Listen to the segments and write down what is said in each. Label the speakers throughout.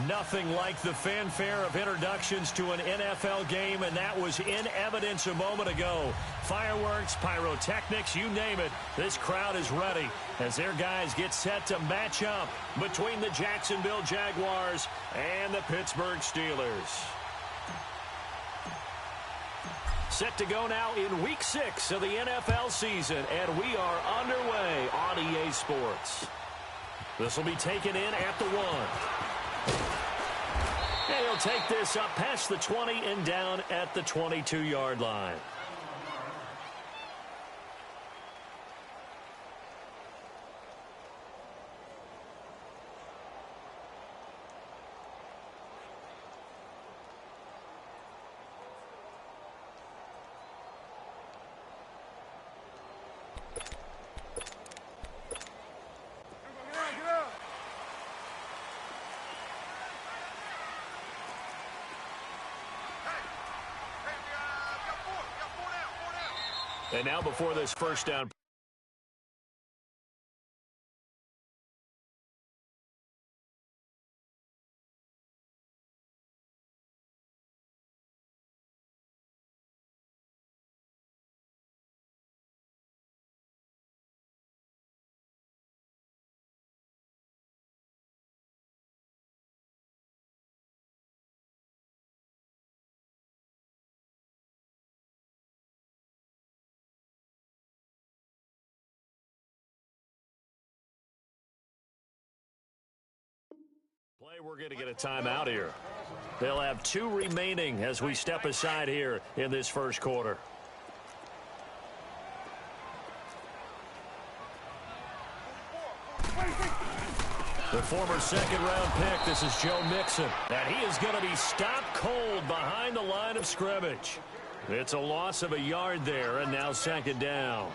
Speaker 1: Nothing like the fanfare of introductions to an NFL game, and that was in evidence a moment ago. Fireworks, pyrotechnics, you name it. This crowd is ready as their guys get set to match up between the Jacksonville Jaguars and the Pittsburgh Steelers. Set to go now in Week 6 of the NFL season, and we are underway on EA Sports. This will be taken in at the 1. And he'll take this up past the 20 and down at the 22-yard line. And now before this first down. We're going to get a timeout here. They'll have 2 remaining as we step aside here in this first quarter. The former second-round pick, this is Joe Mixon. And he is going to be stopped cold behind the line of scrimmage. It's a loss of a yard there, and now second down.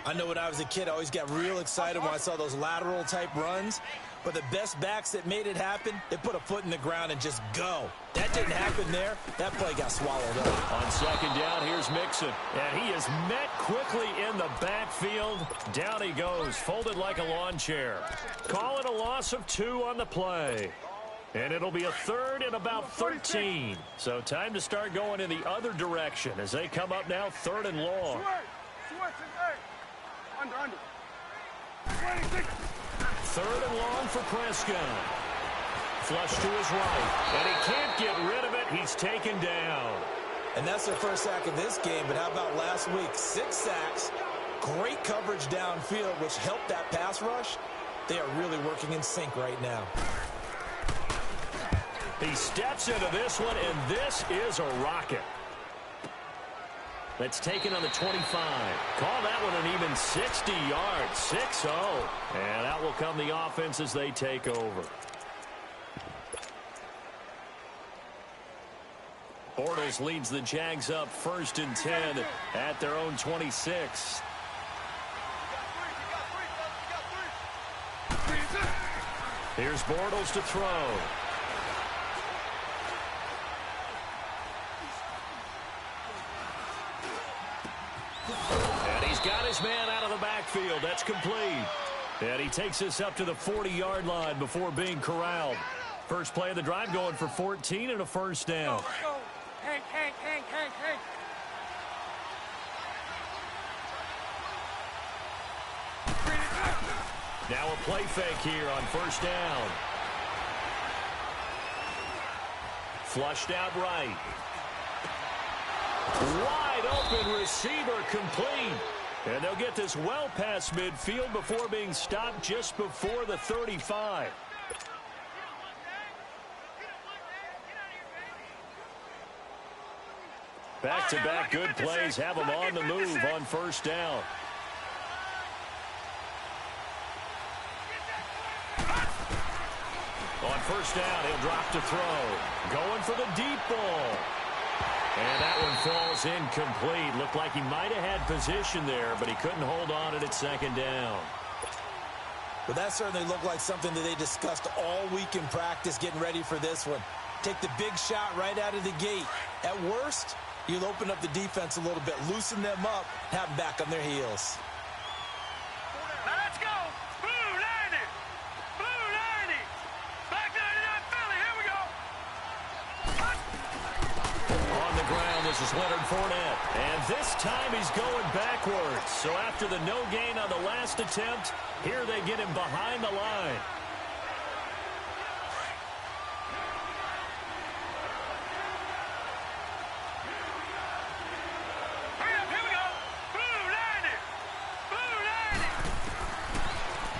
Speaker 2: I know when I was a kid, I always got real excited when I saw those lateral-type runs. But the best backs that made it happen, they put a foot in the ground and just go. That didn't happen there. That play got swallowed up.
Speaker 1: On second down, here's Mixon. And he is met quickly in the backfield. Down he goes, folded like a lawn chair. Call it a loss of 2 on the play. And it'll be a third and about 13. So time to start going in the other direction as they come up now third and long.
Speaker 3: Under. 26.
Speaker 1: Third and long for Prescott. Flush to his right. And he can't get rid of it. He's taken down.
Speaker 2: And that's their first sack of this game. But how about last week? 6 sacks. Great coverage downfield, which helped that pass rush. They are really working in sync right now.
Speaker 1: He steps into this one, and this is a rocket. That's taken on the 25. Call that one an even 60 yards. 6-0. And out will come the offense as they take over. Bortles leads the Jags up 1st and 10 at their own 26. Here's Bortles to throw. And he's got his man out of the backfield. That's complete. And he takes us up to the 40-yard line before being corralled. First play of the drive going for 14 and a first down.
Speaker 3: Hank.
Speaker 1: Now a play fake here on first down. Flushed out right. Wide open receiver complete. And they'll get this well past midfield before being stopped just before the 35. Back-to-back good plays have them on the move on first down. On first down, he'll drop to throw. Going for the deep ball. And that one falls incomplete. Looked like he might have had position there, but he couldn't hold on at second down.
Speaker 2: Well, that certainly looked like something that they discussed all week in practice getting ready for this one. Take the big shot right out of the gate. At worst, you'll open up the defense a little bit, loosen them up, have them back on their heels.
Speaker 3: Now let's go. Blue 90. Blue 90. Black 99 Philly.
Speaker 1: This is Leonard Fournette. And this time he's going backwards. So after the no gain on the last attempt, here they get him behind the line.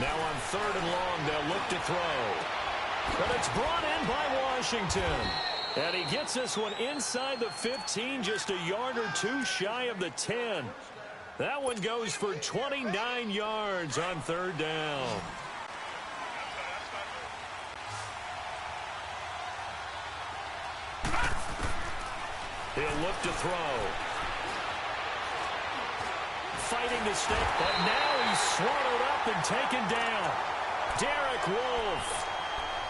Speaker 1: Now on 3rd and long, they'll look to throw. But it's brought in by Washington. And he gets this one inside the 15, just a yard or two shy of the 10. That one goes for 29 yards on 3rd down. He'll look to throw. Fighting to stay, but now he's swallowed up and taken down. Derek Wolfe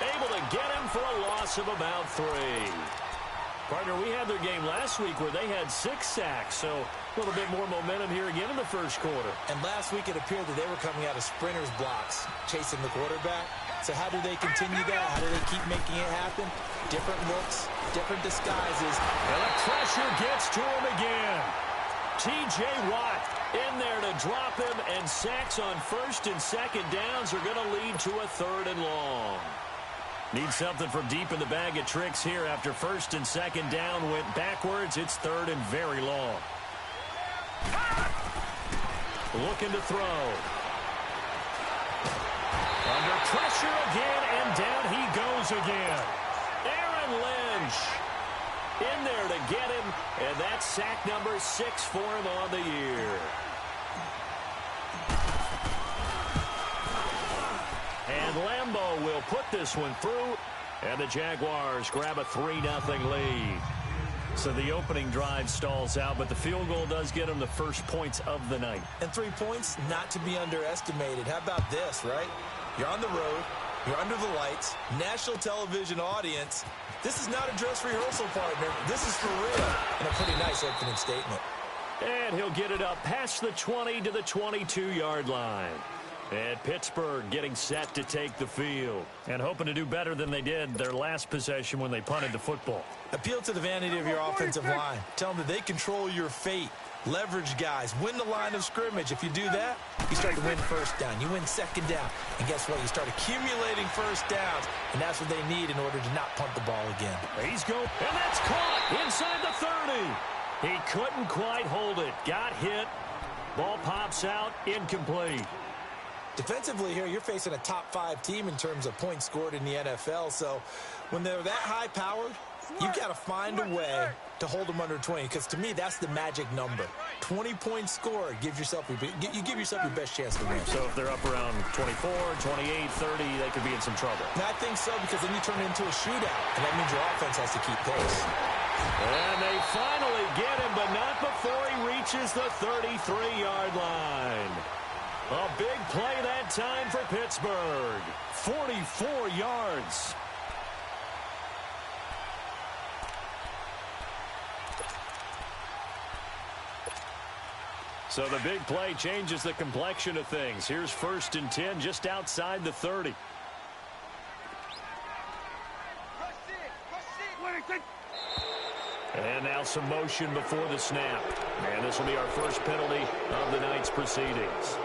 Speaker 1: able to get him for a loss of about 3. Partner, we had their game last week where they had 6 sacks, so a little bit more momentum here again in the first quarter.
Speaker 2: And last week it appeared that they were coming out of sprinters blocks, chasing the quarterback. So how do they continue that? How do they keep making it happen? Different looks, different disguises.
Speaker 1: And the pressure gets to him again. T.J. Watt in there to drop him, and sacks on 1st and 2nd downs are going to lead to a 3rd and long. Need something from deep in the bag of tricks here after 1st and 2nd down went backwards. It's 3rd and very long. Looking to throw. Under pressure again, and down he goes again. Aaron Lynch in there to get him, and that's sack number 6 for him on the year. And Lambeau will put this one through, and the Jaguars grab a 3-0 lead. So the opening drive stalls out, but the field goal does get them the first points of the night.
Speaker 2: And 3 points, not to be underestimated. How about this, right? You're on the road, you're under the lights, national television audience. This is not a dress rehearsal, partner. This is for real. And a pretty nice opening statement.
Speaker 1: And he'll get it up past the 20 to the 22-yard line. And Pittsburgh getting set to take the field and hoping to do better than they did their last possession when they punted the football.
Speaker 2: Appeal to the vanity of your offensive line. Tell them that they control your fate. Leverage guys. Win the line of scrimmage. If you do that, you start to win 1st down. You win 2nd down. And guess what? You start accumulating 1st downs. And that's what they need in order to not punt the ball again.
Speaker 1: He's going. And that's caught inside the 30. He couldn't quite hold it. Got hit. Ball pops out. Incomplete.
Speaker 2: Defensively here, you're facing a top 5 team in terms of points scored in the NFL. So when they're that high-powered, you've got to find a way to hold them under 20, because to me, that's the magic number. 20 points scored, you give yourself your best chance to win.
Speaker 1: So if they're up around 24, 28, 30, they could be in some trouble.
Speaker 2: And I think so, because then you turn it into a shootout, and that means your offense has to keep pace.
Speaker 1: And they finally get him, but not before he reaches the 33-yard line. A big play that time for Pittsburgh. 44 yards. So the big play changes the complexion of things. Here's 1st and 10 just outside the 30. And now some motion before the snap. And this will be our first penalty of the night's proceedings.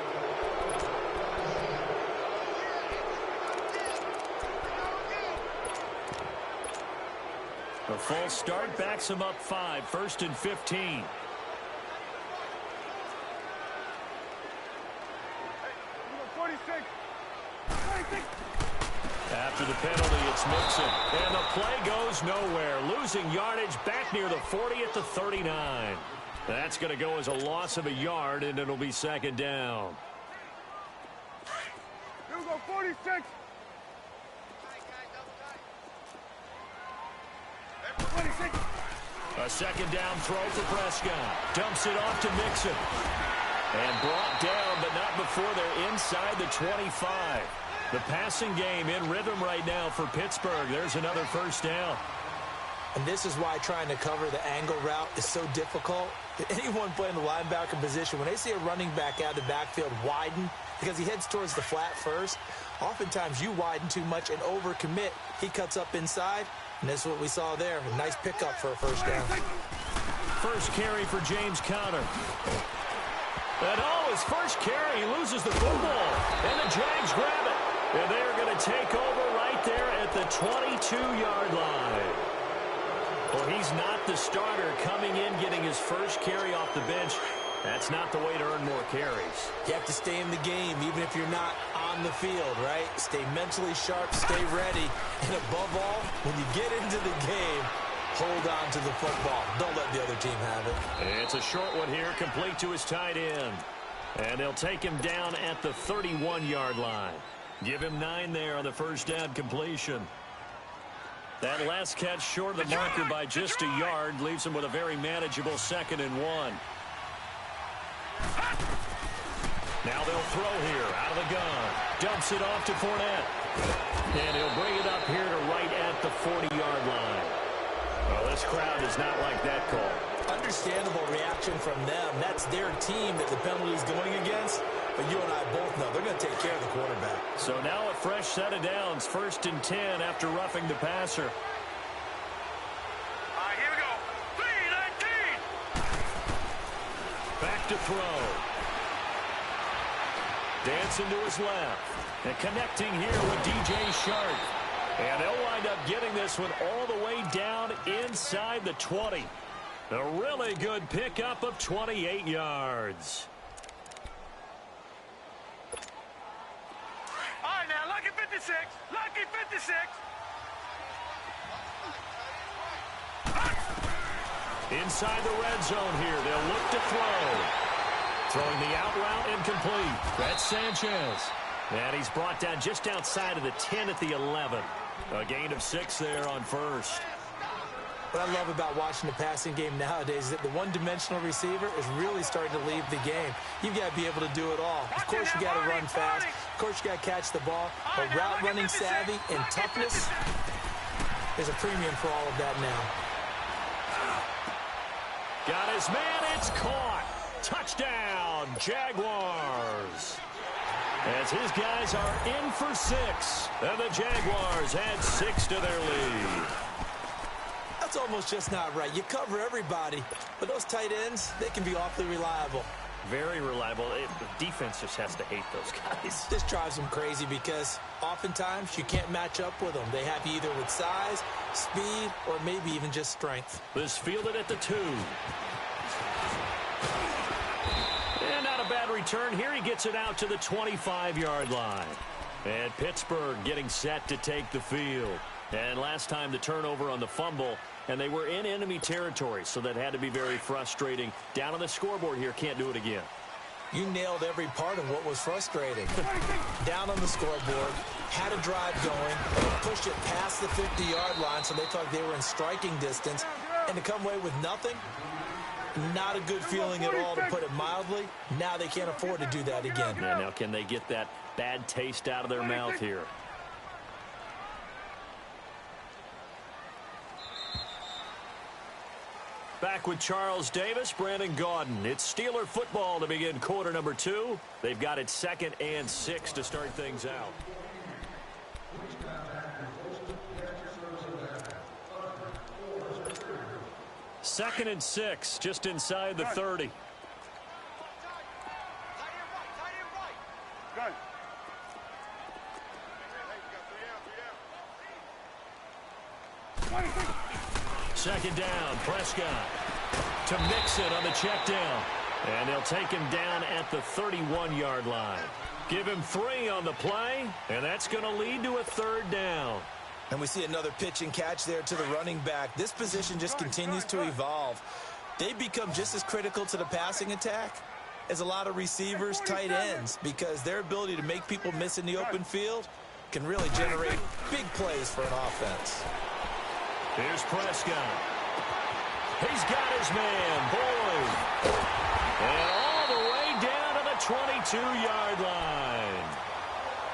Speaker 1: A false start backs him up 5. 1st and 15. After the penalty, it's Mixon. And the play goes nowhere. Losing yardage back near the 40 at the 39. That's going to go as a loss of a yard, and it'll be 2nd down.
Speaker 3: Here we go, 46. 26.
Speaker 1: A 2nd down throw for Prescott. Dumps it off to Mixon. And brought down, but not before they're inside the 25. The passing game in rhythm right now for Pittsburgh. There's another 1st down.
Speaker 2: And this is why trying to cover the angle route is so difficult. Anyone playing the linebacker position, when they see a running back out of the backfield widen, because he heads towards the flat first, oftentimes you widen too much and overcommit. He cuts up inside, and that's what we saw there. A nice pickup for a 1st down.
Speaker 1: first carry for James Conner. And his first carry, he loses the football. And the Jags grab it. And they're going to take over right there at the 22-yard line. Well, he's not the starter coming in, getting his first carry off the bench. That's not the way to earn more carries.
Speaker 2: You have to stay in the game, even if you're not on the field, right? Stay mentally sharp, stay ready. And above all, when you get into the game, hold on to the football. Don't let the other team have it.
Speaker 1: It's a short one here, complete to his tight end. And they'll take him down at the 31-yard line. Give him 9 there on the first down completion. That last catch short of the marker by just a yard leaves him with a very manageable 2nd and 1. Now they'll throw here out of the gun. Dumps it off to Fournette. And he'll bring it up here to right at the 40-yard line. Well, this crowd does not like that call.
Speaker 2: Understandable reaction from them. That's their team that the penalty is going against. But you and I both know they're going to take care of the quarterback.
Speaker 1: So now a fresh set of downs. 1st and 10 after roughing the passer.
Speaker 3: All right, here we go. 3-19.
Speaker 1: Back to throw. Dancing to his left. And connecting here with DJ Shark. And they'll wind up getting this one all the way down inside the 20. A really good pickup of 28 yards.
Speaker 3: All right, now, lucky 56. Lucky 56.
Speaker 1: Inside the red zone here. They'll look to throw. Throwing the out route incomplete. That's Sanchez. And he's brought down just outside of the 10 at the 11. A gain of 6 there on first.
Speaker 2: What I love about watching the passing game nowadays is that the one-dimensional receiver is really starting to leave the game. You've got to be able to do it all. Of course, you got to run fast. Of course, you got to catch the ball. But route running savvy and toughness, there's a premium for all of that now.
Speaker 1: Got his man. It's caught. Touchdown, Jaguars. As his guys are in for 6. And the Jaguars add 6 to their lead.
Speaker 2: That's almost just not right. You cover everybody, but those tight ends, they can be awfully reliable.
Speaker 1: Very reliable. The defense just has to hate those guys.
Speaker 2: This drives them crazy because oftentimes you can't match up with them. They have you either with size, speed, or maybe even just strength.
Speaker 1: This fielded at the 2. And not a bad return. Here he gets it out to the 25-yard line. And Pittsburgh getting set to take the field. And last time the turnover on the fumble, and they were in enemy territory, so that had to be very frustrating. Down on the scoreboard here, can't do it again.
Speaker 2: You nailed every part of what was frustrating. Down on the scoreboard, had a drive going, pushed it past the 50-yard line so they thought they were in striking distance, and to come away with nothing, not a good feeling at all, to put it mildly. Now they can't afford to do that again.
Speaker 1: Yeah, now can they get that bad taste out of their mouth here? Back with Charles Davis, Brandon Gaudin. It's Steeler football to begin quarter number 2. They've got it 2nd and 6 to start things out. Second and 6, just inside the 30.
Speaker 3: Good.
Speaker 1: Second down, Prescott to Mixon on the check down. And they'll take him down at the 31-yard line. Give him 3 on the play, and that's going to lead to a 3rd down.
Speaker 2: And we see another pitch and catch there to the running back. This position just continues to evolve. They become just as critical to the passing attack as a lot of receivers, tight ends, because their ability to make people miss in the open field can really generate big plays for an offense.
Speaker 1: Here's Prescott. He's got his man, Boyd. And all the way down to the 22-yard line.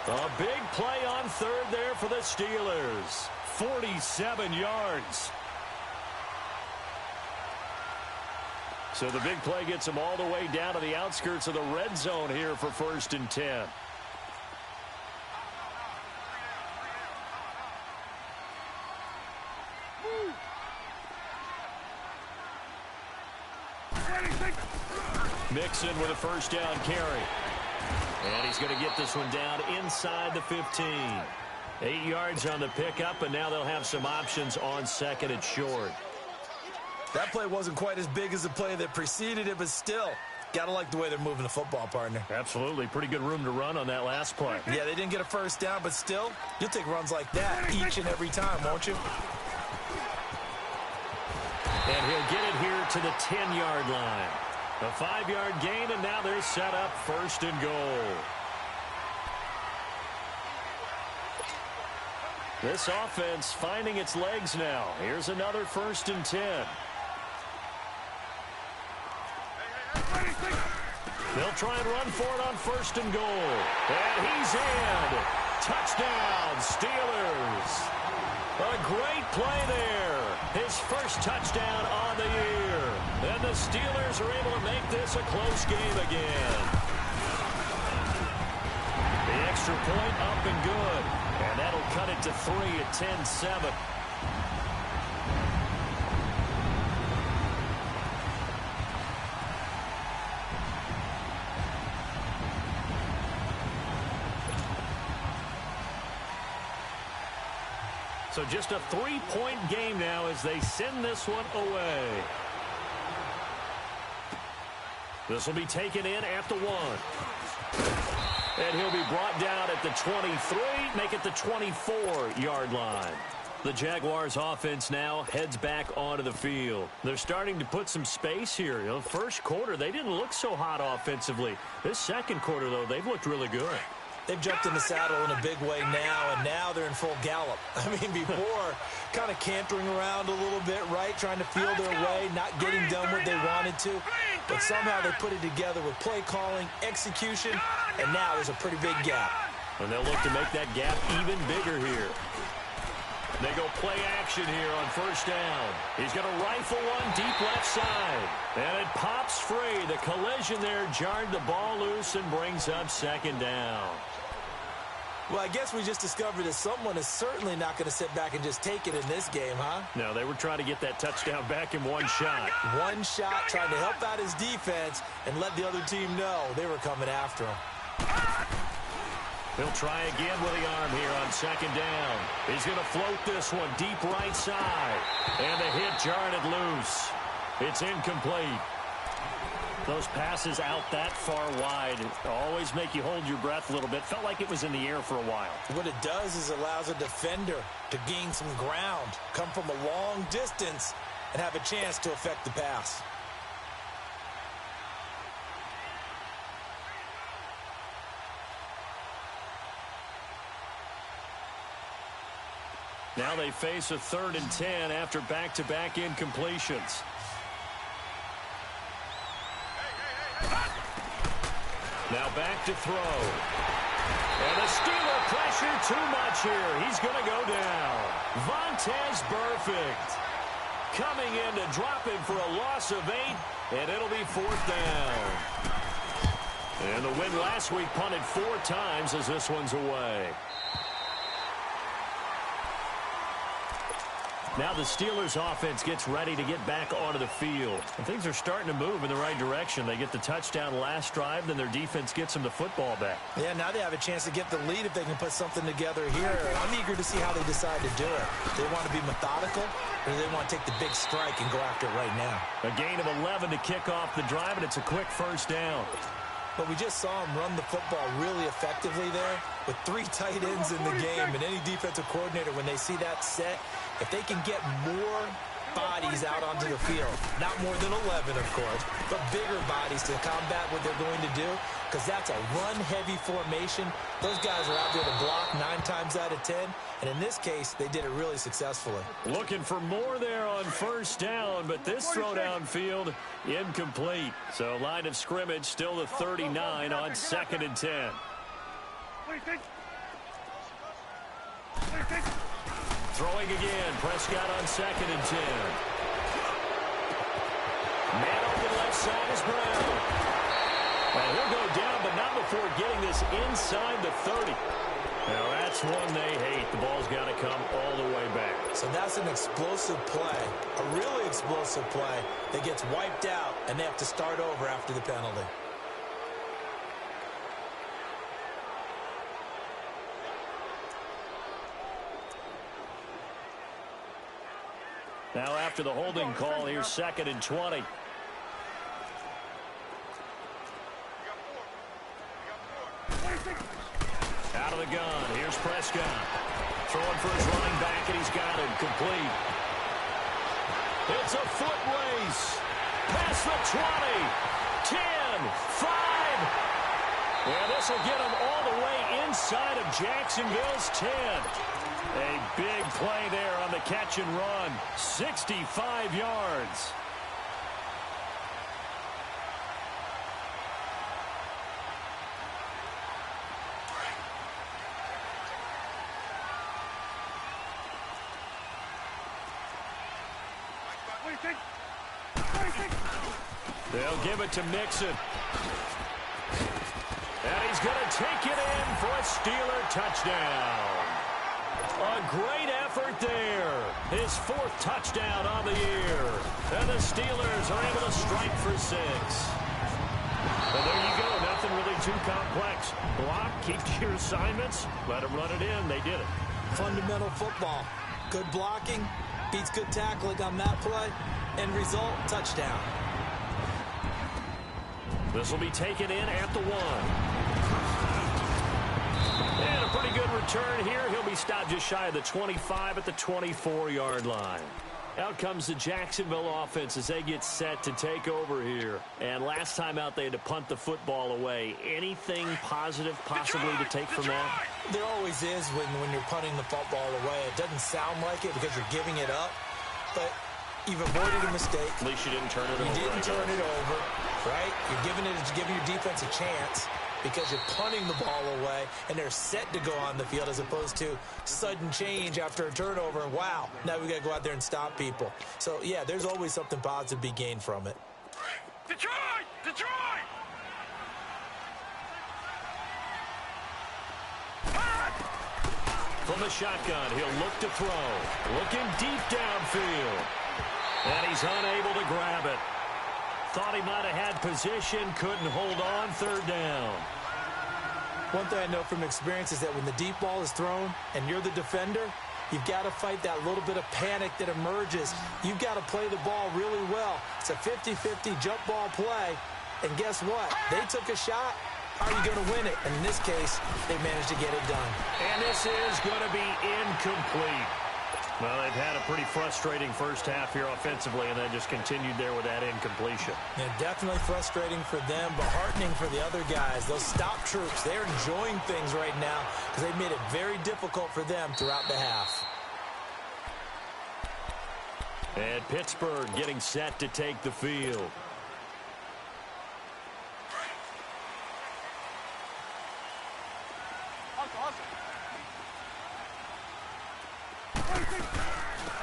Speaker 1: A big play on 3rd there for the Steelers. 47 yards. So the big play gets them all the way down to the outskirts of the red zone here for 1st and 10. Mixon with a first down carry. And he's going to get this one down inside the 15. 8 yards on the pickup, and now they'll have some options on second and short.
Speaker 2: That play wasn't quite as big as the play that preceded it, but still, got to like the way they're moving the football, partner.
Speaker 1: Absolutely. Pretty good room to run on that last play.
Speaker 2: Yeah, they didn't get a first down, but still, you'll take runs like that each and every time, won't you?
Speaker 1: And he'll get it here to the 10-yard line. A 5-yard gain, and now they're set up first and goal. This offense finding its legs now. Here's another first and 10. They'll try and run for it on first and goal. And he's in. Touchdown, Steelers. A great play there. His first touchdown on the year. And the Steelers are able to make this a close game again. The extra point up and good. And that'll cut it to 3 at 10-7. So just a 3-point game now as they send this one away. This will be taken in at the 1. And he'll be brought down at the 23, make it the 24-yard line. The Jaguars offense now heads back onto the field. They're starting to put some space here. You know, first quarter, they didn't look so hot offensively. This second quarter, though, they've looked really good.
Speaker 2: They've jumped in the saddle in a big way now, and now they're in full gallop. I mean, before, kind of cantering around a little bit, right? Trying to feel their way, not getting done what they wanted to. But somehow they put it together with play calling, execution, and now there's a pretty big gap.
Speaker 1: And they'll look to make that gap even bigger here. They go play action here on first down. He's going to rifle one deep left side. And it pops free. The collision there jarred the ball loose and brings up second down.
Speaker 2: Well, I guess we just discovered that someone is certainly not going to sit back and just take it in this game, huh?
Speaker 1: No, they were trying to get that touchdown back in one shot.
Speaker 2: One shot, trying to help out his defense and let the other team know they were coming after him.
Speaker 1: He'll try again with the arm here on second down. He's going to float this one deep right side. And the hit jarred it loose. It's incomplete. Those passes out that far wide always make you hold your breath a little bit. Felt like it was in the air for a while.
Speaker 2: What it does is allows a defender to gain some ground, come from a long distance, and have a chance to affect the pass.
Speaker 1: Now they face a 3rd and 10 after back-to-back incompletions. Now back to throw. And the Steeler pressure too much here. He's going to go down. Vontaze Burfict coming in to drop him for a loss of 8, and it'll be 4th down. And the win last week punted 4 times as this one's away. Now the Steelers offense gets ready to get back onto the field. And things are starting to move in the right direction. They get the touchdown last drive, then their defense gets them the football back.
Speaker 2: Yeah, now they have a chance to get the lead if they can put something together here. I'm eager to see how they decide to do it. They want to be methodical, or do they want to take the big strike and go after it right now?
Speaker 1: A gain of 11 to kick off the drive, and it's a quick first down.
Speaker 2: But we just saw him run the football really effectively there with 3 tight ends in the game. And any defensive coordinator, when they see that set, if they can get more bodies out onto the field, not more than 11, of course, but bigger bodies to combat what they're going to do, because that's a run-heavy formation. Those guys are out there to block 9 times out of 10. And in this case, they did it really successfully.
Speaker 1: Looking for more there on first down, but this throw downfield incomplete. So line of scrimmage still the 39 on 2nd and 10. Throwing again, Prescott on 2nd and 10. Man on the left side is Brown. And he'll go down, but not before getting this inside the 30. Now that's one they hate. The ball's got to come all the way back.
Speaker 2: So that's an explosive play, a really explosive play that gets wiped out, and they have to start over after the penalty.
Speaker 1: Now after the holding call, here's 2nd and 20. Out of the gun. Here's Prescott. Throwing for his running back, and he's got it. Complete. It's a foot race. Past the 20. 10. 5. Yeah, this will get him all the way inside of Jacksonville's 10. A big play there on the catch and run. 65 yards. They'll give it to Mixon. And he's going to take it in for a Steeler touchdown. A great effort there. His 4th touchdown on the year. And the Steelers are able to strike for 6. But there you go. Nothing really too complex. Block, keep to your assignments, let them run it in. They did it.
Speaker 2: Fundamental football. Good blocking, beats good tackling on that play. End result, touchdown.
Speaker 1: This will be taken in at the 1. And a pretty good return here. He'll be stopped just shy of the 25 at the 24-yard line. Out comes the Jacksonville offense as they get set to take over here. And last time out, they had to punt the football away. Anything positive possibly to take from that?
Speaker 2: There always is when you're punting the football away. It doesn't sound like it because you're giving it up. But you've avoided a mistake.
Speaker 1: At least you didn't turn it over.
Speaker 2: You didn't turn it over, right? You're giving your defense a chance because you're punting the ball away, and they're set to go on the field as opposed to sudden change after a turnover. And wow, now we got to go out there and stop people. So, yeah, there's always something positive to be gained from it.
Speaker 3: Detroit! Detroit!
Speaker 1: From the shotgun, he'll look to throw. Looking deep downfield. And he's unable to grab it. Thought he might have had position, couldn't hold on, 3rd down.
Speaker 2: One thing I know from experience is that when the deep ball is thrown and you're the defender, you've got to fight that little bit of panic that emerges. You've got to play the ball really well. It's a 50-50 jump ball play. And guess what? They took a shot. How are you going to win it? And in this case, they managed to get it done.
Speaker 1: And this is going to be incomplete. Well, they've had a pretty frustrating first half here offensively, and then just continued there with that incompletion.
Speaker 2: Yeah, definitely frustrating for them, but heartening for the other guys. Those stop troops, they're enjoying things right now because they've made it very difficult for them throughout the half.
Speaker 1: And Pittsburgh getting set to take the field.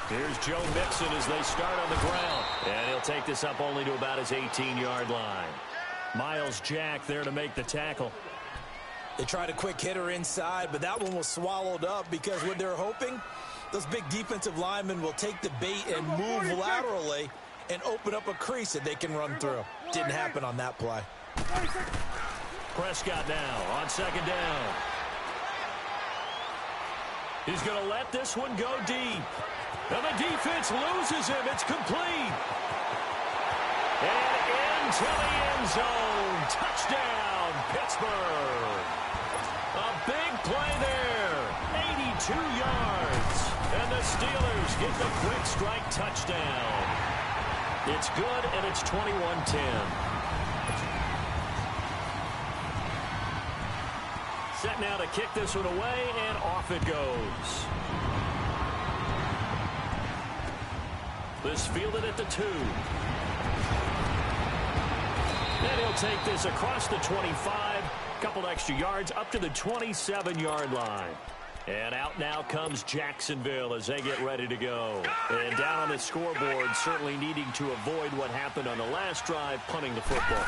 Speaker 1: Here's Joe Mixon as they start on the ground. And he'll take this up only to about his 18-yard line. Miles Jack there to make the tackle.
Speaker 2: They tried a quick hitter inside, but that one was swallowed up because what they're hoping, those big defensive linemen will take the bait and move laterally and open up a crease that they can run through. Didn't happen on that play.
Speaker 1: Prescott now on 2nd down. He's going to let this one go deep. And the defense loses him. It's complete. And into the end zone. Touchdown, Pittsburgh. A big play there. 82 yards. And the Steelers get the quick strike touchdown. It's good, and it's 21-10. Set now to kick this one away, and off it goes. This fielded at the 2. And he'll take this across the 25. Couple extra yards up to the 27-yard line. And out now comes Jacksonville as they get ready to go. And down on the scoreboard, certainly needing to avoid what happened on the last drive, punting the football.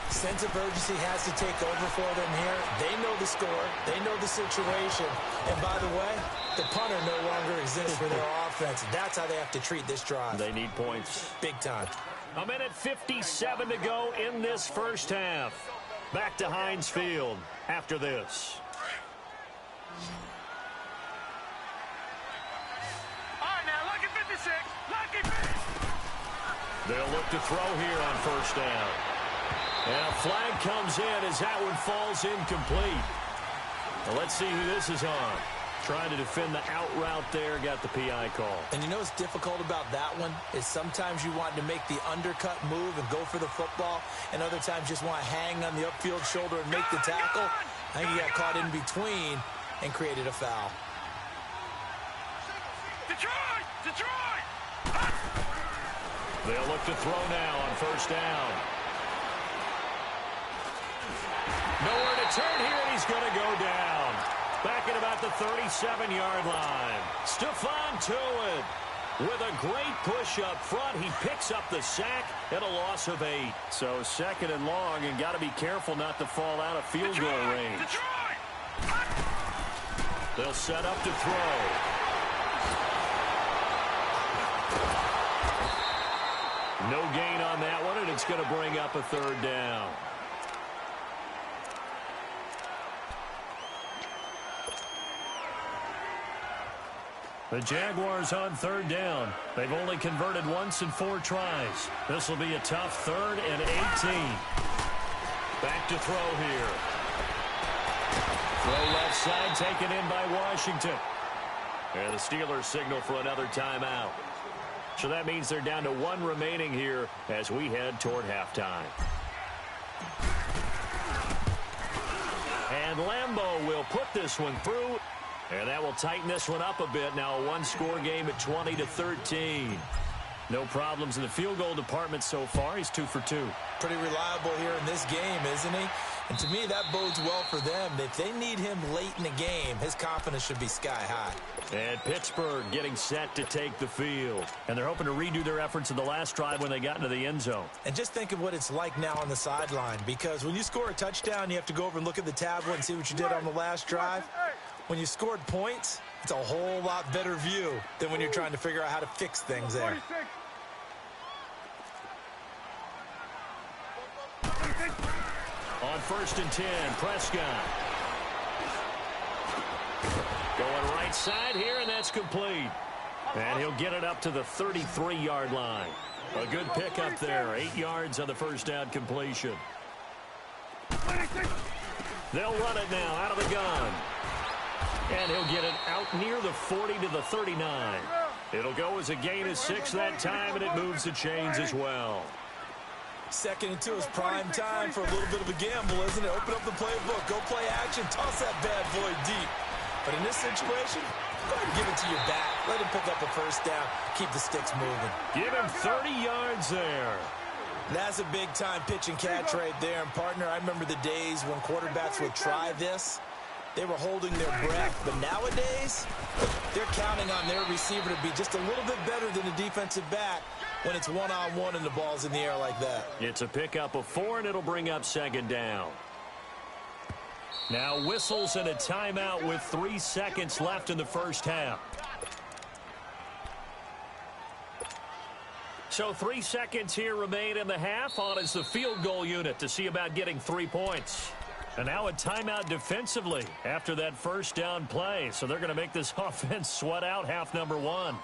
Speaker 2: Sense of urgency has to take over for them here. They know the score. They know the situation. And by the way, the punter no longer exists for their offense. That's how they have to treat this drive.
Speaker 1: They need points.
Speaker 2: Big time.
Speaker 1: A minute 57 to go in this first half. Back to Heinz Field after this.
Speaker 3: All right, now, lucky 56. Lucky 56.
Speaker 1: They'll look to throw here on first down. And a flag comes in as that one falls incomplete. Well, let's see who this is on. Trying to defend the out route there, got the PI call.
Speaker 2: And you know what's difficult about that one is sometimes you want to make the undercut move and go for the football, and other times just want to hang on the upfield shoulder and make the tackle. I think he got caught in between and created a foul.
Speaker 3: Detroit! Detroit!
Speaker 1: They'll look to throw now on first down. Nowhere to turn here, and he's going to go down. Back at about the 37-yard line. Stephon Tuitt with a great push up front. He picks up the sack and a loss of 8. So second and long, and got to be careful not to fall out of field goal range.
Speaker 3: Detroit!
Speaker 1: They'll set up to throw. No gain on that one, and it's going to bring up a third down. The Jaguars on third down. They've only converted once in 4 tries. This will be a tough 3rd and 18. Back to throw here. Throw left side taken in by Washington. And the Steelers signal for another timeout. So that means they're down to 1 remaining here as we head toward halftime. And Lambeau will put this one through. And that will tighten this one up a bit. Now a 1-score game at 20-13. No problems in the field goal department so far. He's 2 for 2.
Speaker 2: Pretty reliable here in this game, isn't he? And to me, that bodes well for them. If they need him late in the game, his confidence should be sky high.
Speaker 1: And Pittsburgh getting set to take the field. And they're hoping to redo their efforts in the last drive when they got into the end zone.
Speaker 2: And just think of what it's like now on the sideline. Because when you score a touchdown, you have to go over and look at the tablet and see what you did on the last drive. When you scored points, it's a whole lot better view than when you're trying to figure out how to fix things there.
Speaker 1: On 1st and 10, Prescott. Going right side here, and that's complete. And he'll get it up to the 33-yard line. A good pickup there. 8 yards on the first down completion. They'll run it now out of the gun. And he'll get it out near the 40 to the 39. It'll go as a gain of 6 that time, and it moves the chains as well.
Speaker 2: 2nd and 2 is prime time for a little bit of a gamble, isn't it? Open up the playbook, go play action, toss that bad boy deep. But in this situation, go ahead and give it to your back. Let him pick up a first down, keep the sticks moving.
Speaker 1: Give him 30 yards there.
Speaker 2: That's a big-time pitch and catch right there. And, partner, I remember the days when quarterbacks would try this. They were holding their breath. But nowadays, they're counting on their receiver to be just a little bit better than the defensive back when it's one-on-one and the ball's in the air like that.
Speaker 1: It's a pickup of 4, and it'll bring up 2nd down. Now whistles and a timeout with 3 seconds left in the first half. So 3 seconds here remain in the half. On is the field goal unit to see about getting 3 points. And now a timeout defensively after that first down play. So they're going to make this offense sweat out half number 1.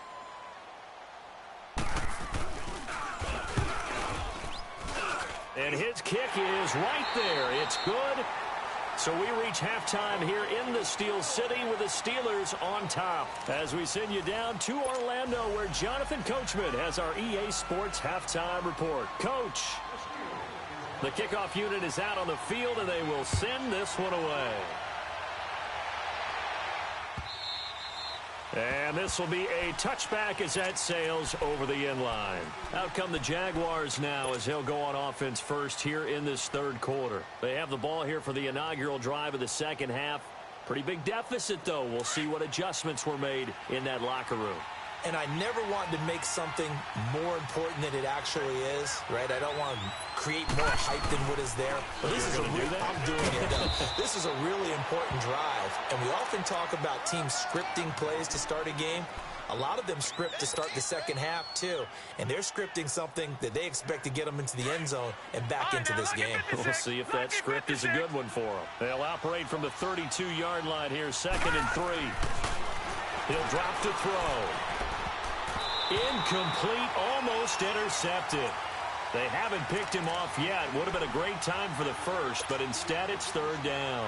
Speaker 1: And his kick is right there. It's good. So we reach halftime here in the Steel City with the Steelers on top. As we send you down to Orlando, where Jonathan Coachman has our EA Sports halftime report. Coach, the kickoff unit is out on the field, and they will send this one away. And this will be a touchback as that sails over the end line. Out come the Jaguars now as they'll go on offense first here in this 3rd quarter. They have the ball here for the inaugural drive of the second half. Pretty big deficit, though. We'll see what adjustments were made in that locker room.
Speaker 2: and I never want to make something more important than it actually is, right? I don't want to create more hype than what is there. But this is I'm doing it, though. This is a really important drive, and we often talk about teams scripting plays to start a game. A lot of them script to start the second half, too. And they're scripting something that they expect to get them into the end zone and back into this game.
Speaker 1: We'll see if that script is a good one for them. They'll operate from the 32-yard line here, 2nd and 3. He'll drop to throw. Incomplete, almost intercepted. They haven't picked him off yet. Would have been a great time for the first, but instead it's 3rd down.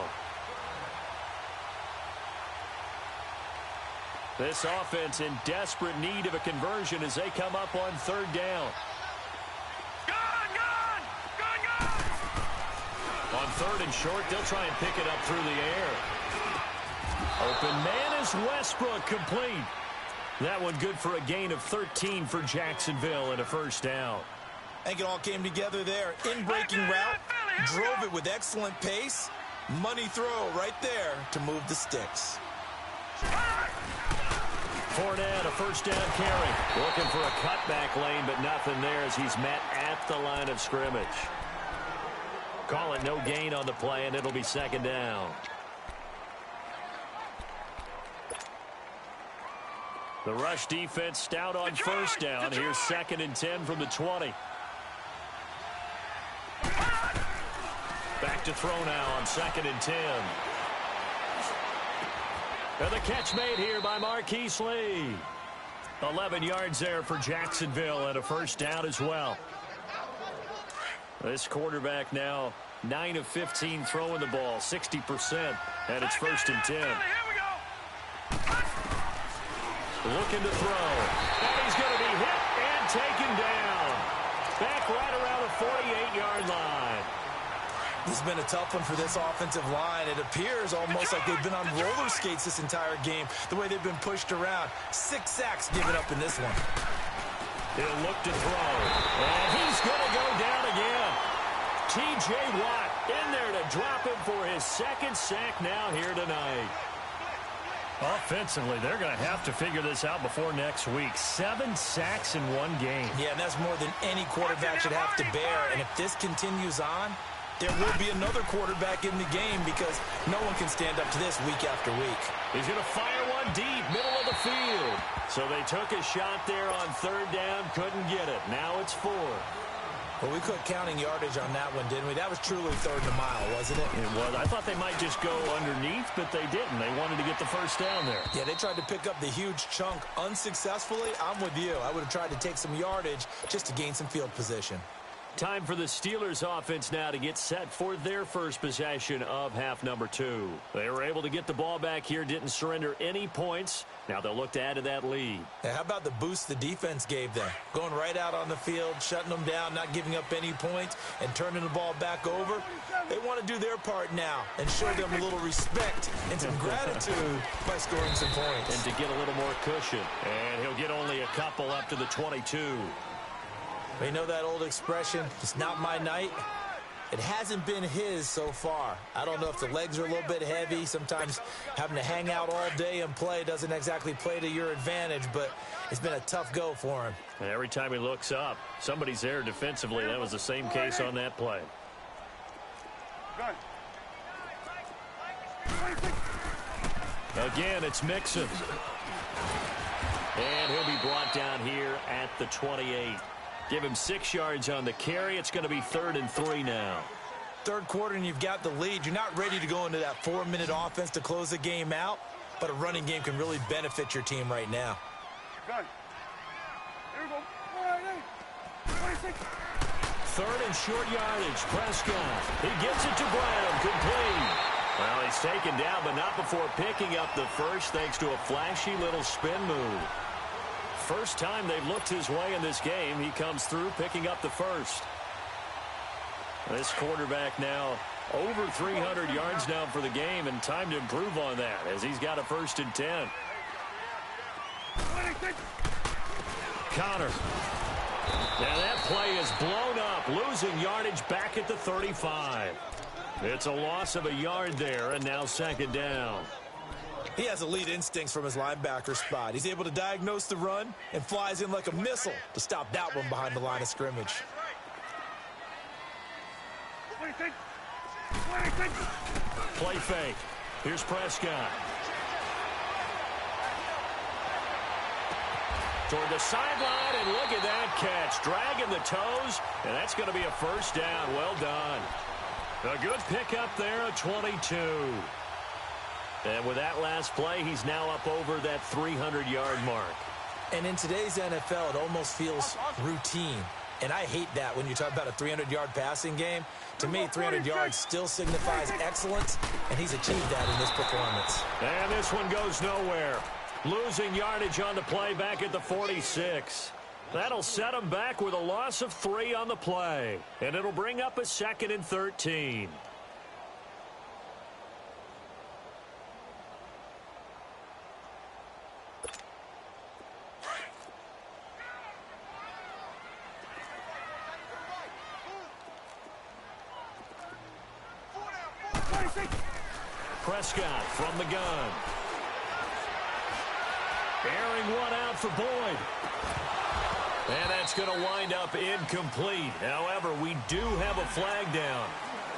Speaker 1: This offense in desperate need of a conversion as they come up on 3rd down. On 3rd and short, they'll try and pick it up through the air. Open man is Westbrook, complete. That one good for a gain of 13 for Jacksonville and a 1st down.
Speaker 2: I think it all came together there. In-breaking route, drove it with excellent pace. Money throw right there to move the sticks.
Speaker 1: Fournette, a 1st down carry. Looking for a cutback lane, but nothing there as he's met at the line of scrimmage. Call it no gain on the play, and it'll be 2nd down. The rush defense stout on 1st down. Here's 2nd and 10 from the 20. Back to throw now on 2nd and 10. And the catch made here by Marquise Lee. 11 yards there for Jacksonville and a 1st down as well. This quarterback now 9 of 15 throwing the ball, 60%, and it's 1st and 10. Looking to throw. And he's going to be hit and taken down. Back right around the 48-yard line.
Speaker 2: This has been a tough one for this offensive line. It appears almost like they've been on roller skates this entire game, the way they've been pushed around. 6 sacks given up in this one.
Speaker 1: He'll look to throw. And he's going to go down again. T.J. Watt in there to drop him for his 2nd sack now here tonight. Offensively, they're going to have to figure this out before next week. 7 sacks in one game.
Speaker 2: Yeah, and that's more than any quarterback should have to bear. And if this continues on, there will be another quarterback in the game because no one can stand up to this week after week.
Speaker 1: He's going to fire one deep, middle of the field. So they took a shot there on 3rd down, couldn't get it. Now it's 4.
Speaker 2: Well, we quit counting yardage on that one, didn't we? That was truly 3rd and a mile, wasn't it?
Speaker 1: It was. I thought they might just go underneath, but they didn't. They wanted to get the 1st down there.
Speaker 2: Yeah, they tried to pick up the huge chunk unsuccessfully. I'm with you. I would have tried to take some yardage just to gain some field position.
Speaker 1: Time for the Steelers offense now to get set for their first possession of half number 2. They were able to get the ball back here, didn't surrender any points. Now they'll look to add to that lead.
Speaker 2: How about the boost the defense gave them? Going right out on the field, shutting them down, not giving up any points, and turning the ball back over. They want to do their part now and show them a little respect and some gratitude by scoring some points.
Speaker 1: And to get a little more cushion. And he'll get only a couple up to the 22.
Speaker 2: You know that old expression, it's not my night? It hasn't been his so far. I don't know if the legs are a little bit heavy. Sometimes having to hang out all day and play doesn't exactly play to your advantage, but it's been a tough go for him.
Speaker 1: And every time he looks up, somebody's there defensively. That was the same case on that play. Again, it's Mixon. And he'll be brought down here at the 28. Give him 6 yards on the carry. It's going to be 3rd and 3 now.
Speaker 2: Third quarter and you've got the lead. You're not ready to go into that 4-minute offense to close the game out, but a running game can really benefit your team right now.
Speaker 3: Here we go. 26.
Speaker 1: 3rd and short yardage. Prescott. He gets it to Brown. Complete. Well, he's taken down, but not before picking up the first thanks to a flashy little spin move. First time they've looked his way in this game. He comes through picking up the first. This quarterback now over 300 yards now for the game, and time to improve on that as he's got a 1st and 10. Connor. Now that play is blown up, losing yardage back at the 35. It's a loss of a yard there, and now 2nd down.
Speaker 2: He has elite instincts from his linebacker spot. He's able to diagnose the run and flies in like a missile to stop that one behind the line of scrimmage.
Speaker 3: What do you think? What do you think?
Speaker 1: Play fake. Here's Prescott. Toward the sideline, and look at that catch. Dragging the toes, and that's going to be a first down. Well done. A good pickup there at 22. And with that last play, he's now up over that 300-yard mark.
Speaker 2: And in today's NFL, it almost feels routine. And I hate that when you talk about a 300-yard passing game. To me, 300 yards still signifies excellence, and he's achieved that in this performance.
Speaker 1: And this one goes nowhere. Losing yardage on the play back at the 46. That'll set him back with a loss of 3 on the play. And it'll bring up a 2nd and 13. Prescott from the gun. Airing one out for Boyd. And that's going to wind up incomplete. However, we do have a flag down.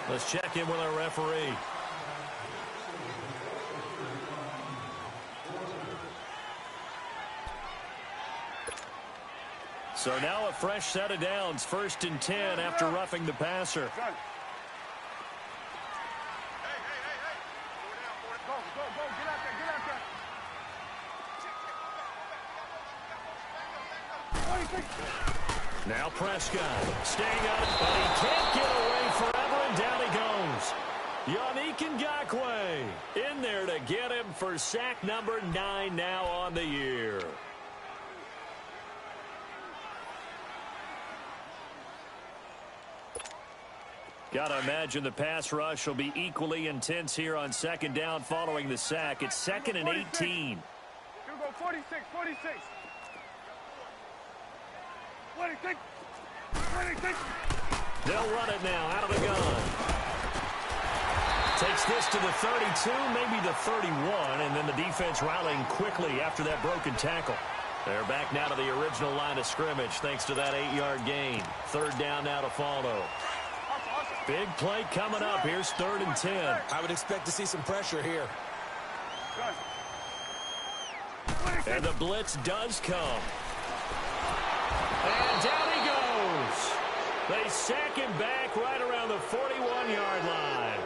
Speaker 1: Let's check in with our referee. So now a fresh set of downs. 1st and 10 after roughing the passer. Now Prescott staying on it, but he can't get away forever, and down he goes. Yannick Ngakoue in there to get him for sack number 9 now on the year. Gotta imagine the pass rush will be equally intense here on 2nd down following the sack. It's 2nd and 18.
Speaker 3: Here we go, 46, 46. What do you think? What do you think?
Speaker 1: They'll run it now out of the gun. Takes this to the 32, maybe the 31, and then the defense rallying quickly after that broken tackle. They're back now to the original line of scrimmage thanks to that 8-yard gain. 3rd down now to follow. Big play coming up. Here's 3rd and 10.
Speaker 2: I would expect to see some pressure here.
Speaker 1: And the blitz does come. And down he goes. They sack him back right around the 41-yard line.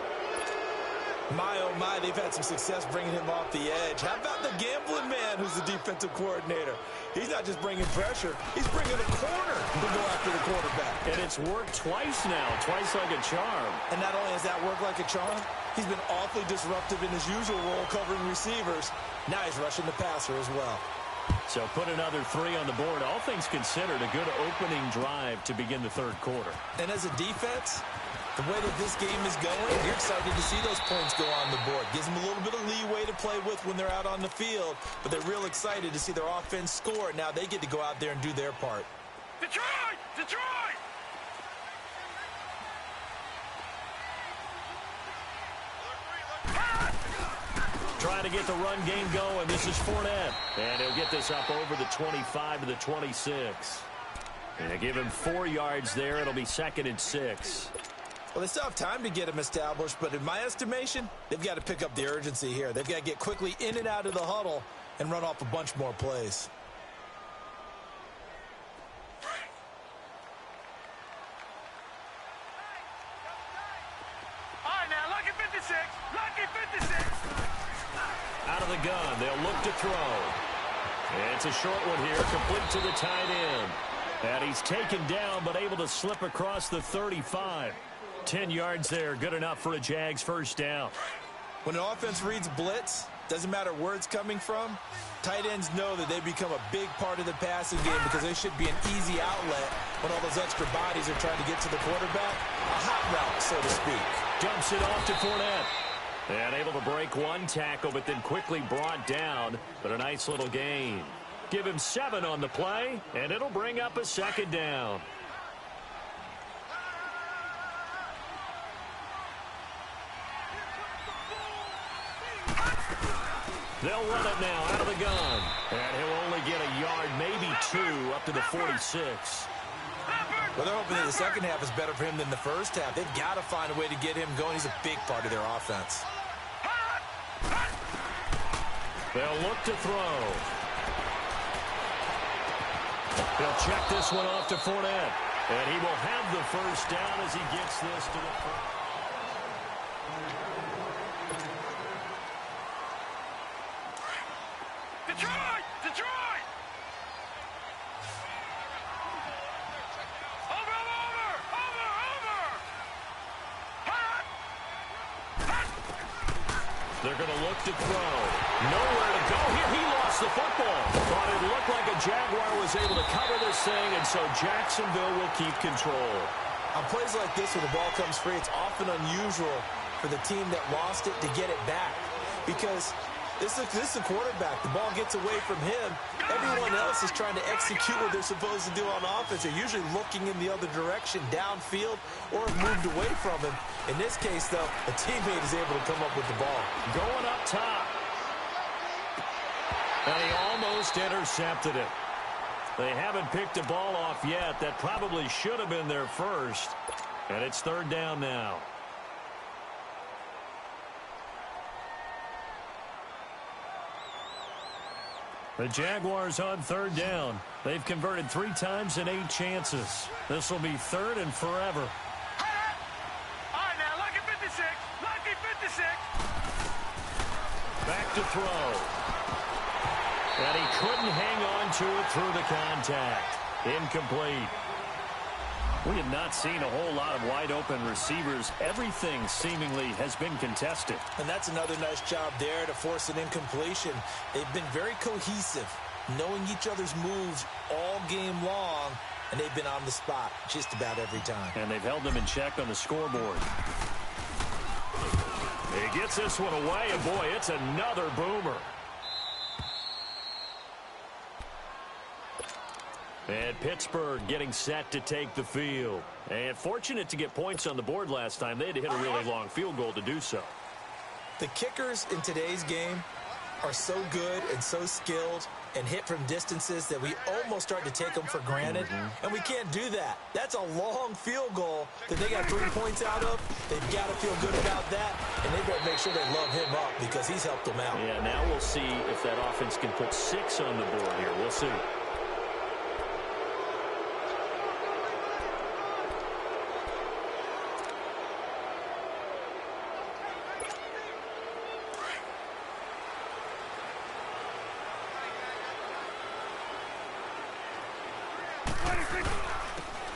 Speaker 2: My, oh my, they've had some success bringing him off the edge. How about the gambling man who's the defensive coordinator? He's not just bringing pressure, he's bringing a corner to go after the quarterback.
Speaker 1: And it's worked twice now, twice like a charm.
Speaker 2: And not only has that worked like a charm, he's been awfully disruptive in his usual role covering receivers. Now he's rushing the passer as well.
Speaker 1: So put another 3 on the board. All things considered, a good opening drive to begin the 3rd quarter.
Speaker 2: And as a defense, the way that this game is going, you're excited to see those points go on the board. Gives them a little bit of leeway to play with when they're out on the field, but they're real excited to see their offense score. Now they get to go out there and do their part.
Speaker 3: Detroit! Detroit!
Speaker 1: Trying to get the run game going. This is Fournette. And he'll get this up over the 25 to the 26. And they give him 4 yards there. It'll be 2nd and 6.
Speaker 2: Well, they still have time to get him established, but in my estimation, they've got to pick up the urgency here. They've got to get quickly in and out of the huddle and run off a bunch more plays.
Speaker 3: All right, now, lucky 56. Lucky 56.
Speaker 1: Out of the gun, they'll look to throw. And it's a short one here, complete to the tight end. And he's taken down, but able to slip across the 35. 10 yards there, good enough for a Jags 1st down.
Speaker 2: When an offense reads blitz, doesn't matter where it's coming from, tight ends know that they become a big part of the passing game because they should be an easy outlet when all those extra bodies are trying to get to the quarterback. A hot route, so to speak.
Speaker 1: Dumps it off to Fournette. And able to break one tackle, but then quickly brought down. But a nice little gain. Give him 7 on the play, and it'll bring up a 2nd down. They'll run it now out of the gun. And he'll only get a yard, maybe 2, up to the 46.
Speaker 2: Well, they're hoping that the second half is better for him than the first half. They've got to find a way to get him going. He's a big part of their offense.
Speaker 1: They'll look to throw. He'll check this one off to Fournette. And he will have the first down as he gets this to the front.
Speaker 3: Detroit! Detroit! Over! Hot!
Speaker 1: They're going to look to throw. Nowhere to go here. He lost the football. Thought it looked like a Jaguar was able to cover this thing, and so Jacksonville will keep control.
Speaker 2: On plays like this where the ball comes free, it's often unusual for the team that lost it to get it back. Because this is the quarterback. The ball gets away from him. Everyone else is trying to execute what they're supposed to do on offense. They're usually looking in the other direction, downfield, or have moved away from him. In this case, though, a teammate is able to come up with the ball.
Speaker 1: Going up top. And he almost intercepted it. They haven't picked a ball off yet. That probably should have been their first. And it's third down now. The Jaguars on third down. They've converted 3 times in 8 chances. This will be third and forever.
Speaker 3: All right, now, lucky 56. Lucky 56.
Speaker 1: Back to throw. And he couldn't hang on to it through the contact. Incomplete. We have not seen a whole lot of wide-open receivers. Everything seemingly has been contested.
Speaker 2: And that's another nice job there to force an incompletion. They've been very cohesive, knowing each other's moves all game long, and they've been on the spot just about every time.
Speaker 1: And they've held them in check on the scoreboard. He gets this one away, and boy, it's another boomer. And Pittsburgh getting set to take the field. And fortunate to get points on the board last time. They had to hit a really long field goal to do so.
Speaker 2: The kickers in today's game are so good and so skilled and hit from distances that we almost start to take them for granted. And we can't do that. That's a long field goal that they got 3 points out of. They've got to feel good about that, and they better make sure they love him up because he's helped them out.
Speaker 1: Yeah, now we'll see if that offense can put 6 on the board here. We'll see.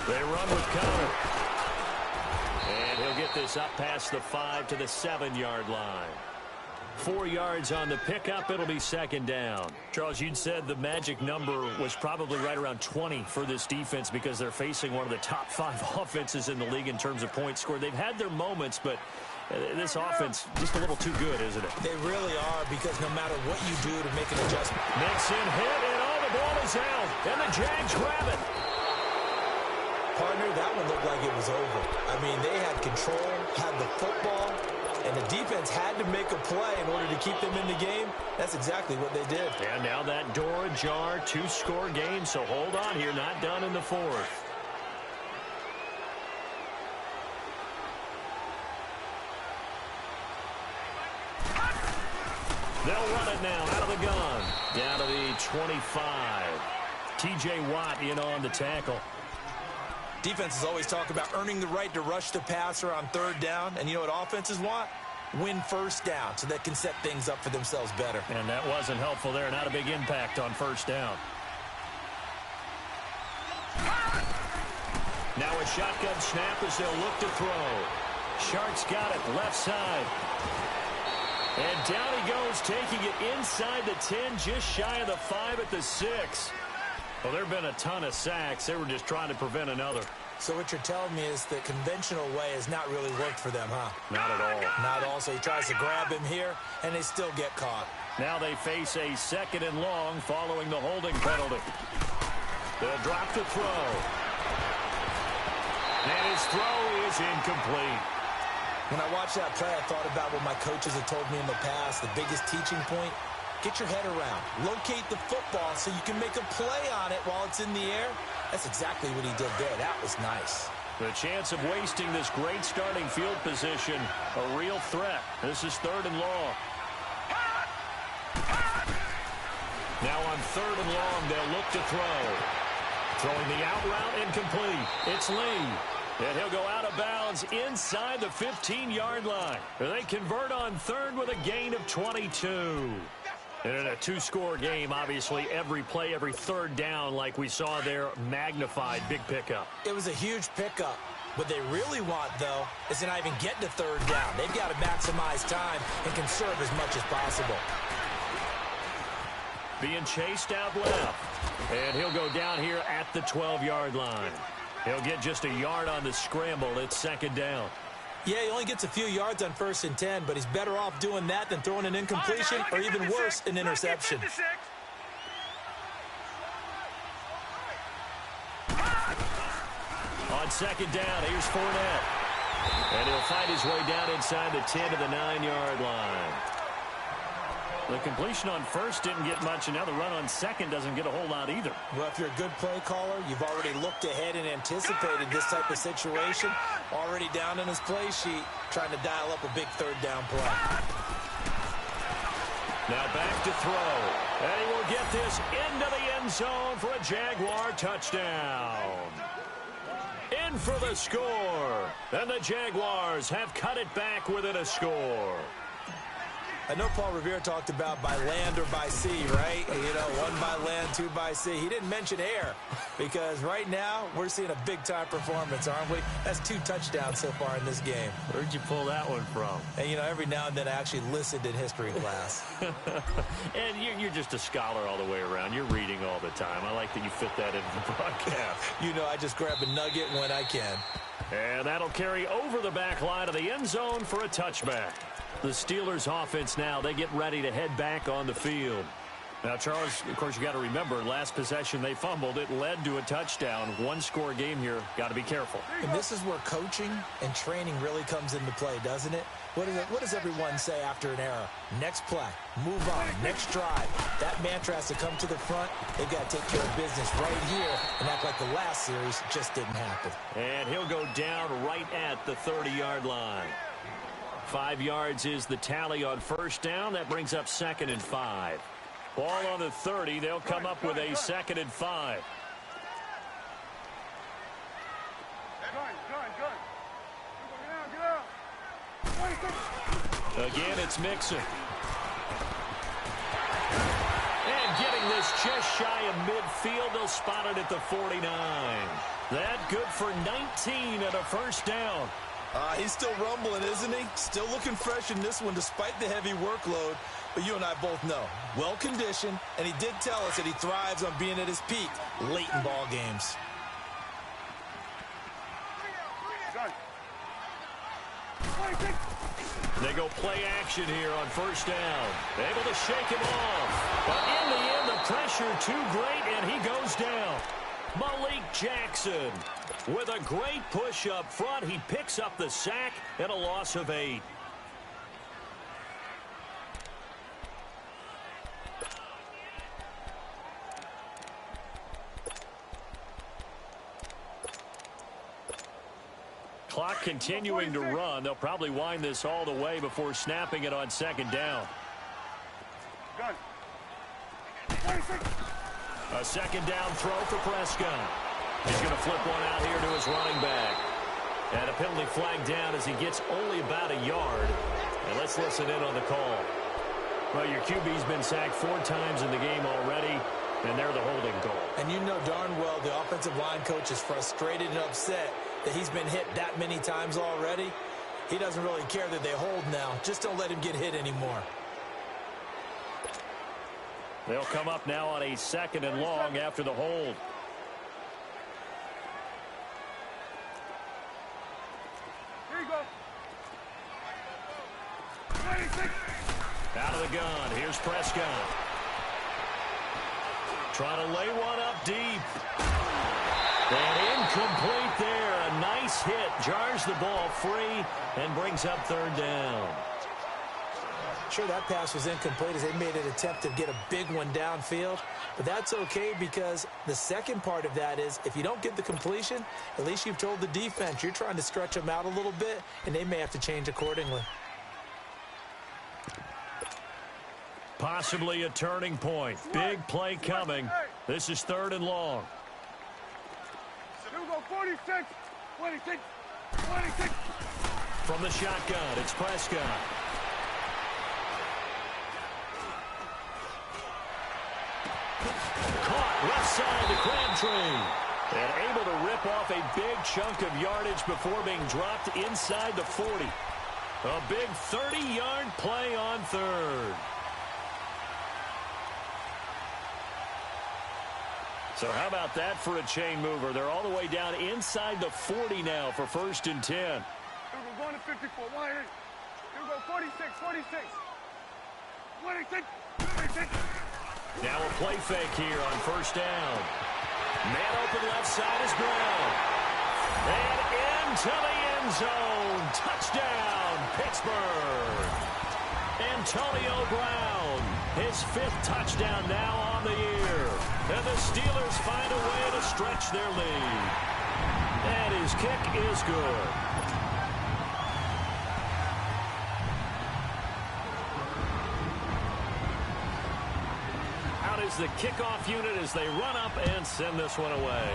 Speaker 1: They run with Connor. And he'll get this up past the 5 to the 7-yard line. 4 yards on the pickup. It'll be second down. Charles, you'd said the magic number was probably right around 20 for this defense because they're facing one of the top 5 offenses in the league in terms of points scored. They've had their moments, but this offense just a little too good, isn't it?
Speaker 2: They really are, because no matter what you do to make an adjustment.
Speaker 1: Mixon hit, and the ball is out. And the Jags grab it.
Speaker 2: Partner, that one looked like it was over. I mean, they had control, had the football, and the defense had to make a play in order to keep them in the game. That's exactly what they did.
Speaker 1: And now that door ajar, 2-score game, so hold on here, not done in the 4th. They'll run it now out of the gun. Down to the 25. T.J. Watt in on the tackle.
Speaker 2: Defenses always talk about earning the right to rush the passer on third down. And you know what offenses want? Win first down so they can set things up for themselves better.
Speaker 1: And that wasn't helpful there. Not a big impact on first down. Now a shotgun snap as they'll look to throw. Sharks got it left side. And down he goes, taking it inside the 10, just shy of the 5 at the 6. Well, there have been a ton of sacks. They were just trying to prevent another.
Speaker 2: So what you're telling me is the conventional way has not really worked for them, huh?
Speaker 1: Not at all.
Speaker 2: Not at all. So he tries to grab him here, and they still get caught.
Speaker 1: Now they face a 2nd and long following the holding penalty. They'll drop to throw. And his throw is incomplete.
Speaker 2: When I watched that play, I thought about what my coaches had told me in the past. The biggest teaching point, get your head around, locate the football so you can make a play on it while it's in the air. That's exactly what he did there. That was nice.
Speaker 1: The chance of wasting this great starting field position, a real threat. This is 3rd and long. Now on 3rd and long, they'll look to throw. Throwing the out route incomplete. It's Lee. And he'll go out of bounds inside the 15-yard line. They convert on 3rd with a gain of 22. And in a 2-score game, obviously, every play, every 3rd down, like we saw there, magnified. Big pickup.
Speaker 2: It was a huge pickup. What they really want, though, is to not even get to 3rd down. They've got to maximize time and conserve as much as possible.
Speaker 1: Being chased out left. And he'll go down here at the 12-yard line. He'll get just a yard on the scramble. It's 2nd down.
Speaker 2: Yeah, he only gets a few yards on 1st and 10, but he's better off doing that than throwing an incompletion or even worse, an interception.
Speaker 1: On 2nd down, here's Fournette. And he'll find his way down inside the 10 to the 9-yard line. The completion on 1st didn't get much, and now the run on 2nd doesn't get a whole lot either.
Speaker 2: Well, if you're a good play caller, you've already looked ahead and anticipated this type of situation. Already down in his play sheet, trying to dial up a big 3rd down play.
Speaker 1: Now back to throw. And he will get this into the end zone for a Jaguar touchdown. In for the score. And the Jaguars have cut it back within a score.
Speaker 2: I know Paul Revere talked about by land or by sea, right? You know, 1 by land, 2 by sea. He didn't mention air because right now we're seeing a big-time performance, aren't we? That's 2 touchdowns so far in this game.
Speaker 1: Where'd you pull that one from?
Speaker 2: And, you know, every now and then I actually listened in history class.
Speaker 1: And you're just a scholar all the way around. You're reading all the time. I like that you fit that into the broadcast.
Speaker 2: You know, I just grab a nugget when I can.
Speaker 1: And that'll carry over the back line of the end zone for a touchback. The Steelers offense now, they get ready to head back on the field. Now, Charles, of course, you got to remember, last possession they fumbled. It led to a touchdown. 1-score game here. Got to be careful.
Speaker 2: And this is where coaching and training really comes into play, doesn't it? What does everyone say after an error? Next play, move on, next drive. That mantra has to come to the front. They've got to take care of business right here and act like the last series just didn't happen.
Speaker 1: And he'll go down right at the 30-yard line. 5 yards is the tally on 1st down. That brings up 2nd and 5. Ball on the 30. They'll come up with a 2nd and 5. Again, it's Mixon. And getting this just shy of midfield. They'll spot it at the 49. That good for 19 and a 1st down.
Speaker 2: He's still rumbling, isn't he? Still looking fresh in this one despite the heavy workload. But you and I both know, well-conditioned, and he did tell us that he thrives on being at his peak late in ball games.
Speaker 1: They go play action here on 1st down. Able to shake him off. But in the end, the pressure too great, and he goes down. Malik Jackson with a great push up front. He picks up the sack and a loss of 8. Clock continuing to run. They'll probably wind this all the way before snapping it on 2nd down. A 2nd down throw for Prescott. He's going to flip one out here to his running back. And a penalty flag down as he gets only about a yard. And let's listen in on the call. Well, your QB's been sacked 4 times in the game already, and they're the holding call.
Speaker 2: And you know darn well the offensive line coach is frustrated and upset that he's been hit that many times already. He doesn't really care that they hold now. Just don't let him get hit anymore.
Speaker 1: They'll come up now on a 2nd and long after the hold.
Speaker 3: Here you go.
Speaker 1: Out of the gun. Here's Prescott. Trying to lay one up deep. And incomplete there. A nice hit. Jars the ball free and brings up 3rd down.
Speaker 2: sure that pass was incomplete as they made an attempt to get a big one downfield. But that's okay because the second part of that is if you don't get the completion, at least you've told the defense you're trying to stretch them out a little bit, and they may have to change accordingly.
Speaker 1: Possibly a turning point. Big play coming. This is 3rd and long.
Speaker 3: Here we go, 46, 26, 26.
Speaker 1: From the shotgun, it's Prescott. Caught left side to Crabtree. And able to rip off a big chunk of yardage before being dropped inside the 40. A big 30-yard play on 3rd. So how about that for a chain mover? They're all the way down inside the 40 now for 1st and 10.
Speaker 3: Here we go, going to 54, 1 here. Here we go, 46, 46. 26, 26.
Speaker 1: Now a play fake here on 1st down. Man open left side is Brown. And into the end zone. Touchdown, Pittsburgh. Antonio Brown, his 5th touchdown now on the year. And the Steelers find a way to stretch their lead. And his kick is good. Out is the kickoff unit as they run up and send this one away.